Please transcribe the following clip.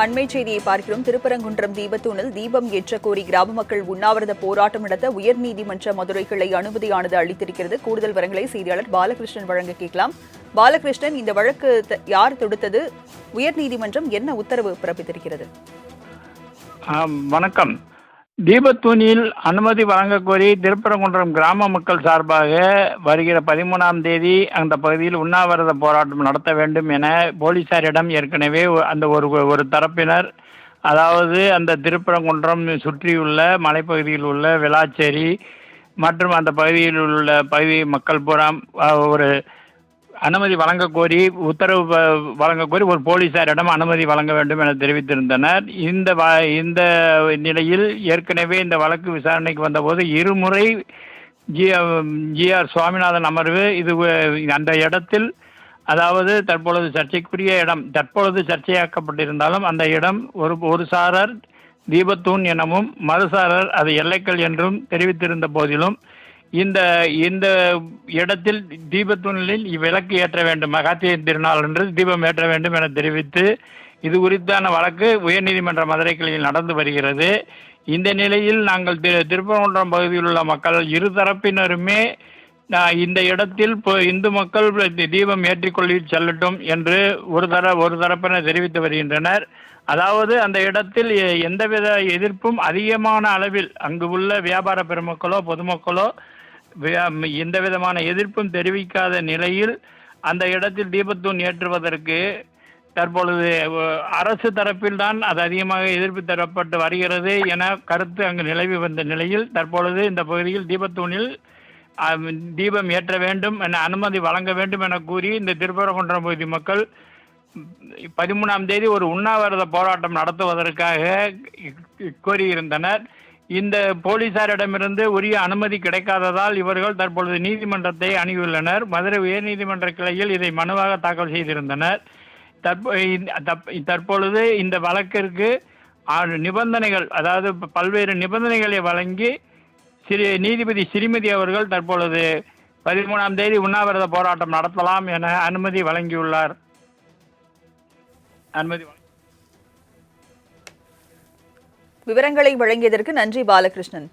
அண்மை செய்தியை பார்க்கிறோம். திருப்பரங்குன்றம் தீபத்தூணில் தீபம் ஏற்ற கோரி கிராம மக்கள் உண்ணாவிரத போராட்டம் நடத்த உயர்நீதிமன்ற மதுரை கிளை அனுமதியானது அளித்திருக்கிறது. கூடுதல் விவரங்களை செய்தியாளர் பாலகிருஷ்ணன் வழங்க கேட்கலாம். பாலகிருஷ்ணன், இந்த வழக்கு யார் தொடுத்தது? உயர்நீதிமன்றம் என்ன உத்தரவு பிறப்பித்திருக்கிறது? வணக்கம். தீபத்தூணில் அனுமதி வழங்க கோரி திருப்பரங்குன்றம் கிராம மக்கள் சார்பாக வருகிற 13ஆம் தேதி அந்த பகுதியில் உண்ணாவிரத போராட்டம் நடத்த வேண்டும் என போலீசாரிடம் ஏற்கனவே அந்த ஒரு தரப்பினர், அதாவது அந்த திருப்பரங்குன்றம் சுற்றியுள்ள மலைப்பகுதியில் உள்ள விளாச்சேரி மற்றும் அந்த பகுதியில் உள்ள பகுதி மக்கள் பூரா ஒரு அனுமதி வழங்க கோரி உத்தரவு வழங்க கோரி ஒரு போலீசாரிடம் அனுமதி வழங்க வேண்டும் என தெரிவித்திருந்தனர். இந்த நிலையில் ஏற்கனவே இந்த வழக்கு விசாரணைக்கு வந்தபோது இருமுறை ஜி.ஆர். சுவாமிநாதன் அமர்வு அந்த இடத்தில், அதாவது தற்பொழுது சர்ச்சைக்குரிய இடம், தற்பொழுது சர்ச்சையாக்கப்பட்டிருந்தாலும் அந்த இடம் ஒரு சாரர் தீபத்தூண் எனவும் மறுசாரர் அது எல்லைக்கல் என்றும் தெரிவித்திருந்த போதிலும் இந்த இடத்தில் தீபத்தூணில் விளக்கு ஏற்ற வேண்டும், கார்த்திகை திருநாள் என்று தீபம் ஏற்ற வேண்டும் என தெரிவித்து இது குறித்தான வழக்கு உயர்நீதிமன்ற மதுரை கிளையில் நடந்து வருகிறது. இந்த நிலையில் நாங்கள் திருப்பரங்குன்றம் பகுதியில் உள்ள மக்கள் இருதரப்பினருமே இந்த இடத்தில் இந்து மக்கள் தீபம் ஏற்றிக்கொள்ளி செல்லட்டும் என்று ஒரு தரப்பினர் தெரிவித்து வருகின்றனர். அதாவது அந்த இடத்தில் எந்தவித எதிர்ப்பும் அதிகமான அளவில் அங்கு உள்ள வியாபார பெருமக்களோ பொதுமக்களோ எந்த விதமான எதிர்ப்பும் தெரிவிக்காத நிலையில் அந்த இடத்தில் தீபத்தூண் ஏற்றுவதற்கு தற்பொழுது அரசு தரப்பில்தான் அது அதிகமாக எதிர்ப்பு தரப்பட்டு வருகிறது என கருத்து அங்கு நிலவி வந்த நிலையில் தற்பொழுது இந்த பகுதியில் தீபத்தூணில் தீபம் ஏற்ற வேண்டும் என அனுமதி வழங்க வேண்டும் என கூறி இந்த திருப்பரங்குன்றம் பகுதி மக்கள் 13ஆம் தேதி ஒரு உண்ணாவிரத போராட்டம் நடத்துவதற்காக கோரியிருந்தனர். இந்த போலீசாரிடமிருந்து உரிய அனுமதி கிடைக்காததால் இவர்கள் தற்பொழுது நீதிமன்றத்தை அணுகியுள்ளனர். மதுரை உயர்நீதிமன்ற கிளையில் இதை மனுவாக தாக்கல் செய்திருந்தனர். தற்பொழுது இந்த வழக்கிற்கு நிபந்தனைகள், அதாவது பல்வேறு நிபந்தனைகளை வழங்கி நீதிபதி ஸ்ரீமதி அவர்கள் தற்பொழுது 13ஆம் தேதி உண்ணாவிரத போராட்டம் நடத்தலாம் என அனுமதி வழங்கியுள்ளார். விவரங்களை வழங்கியதற்கு நன்றி பாலகிருஷ்ணன்.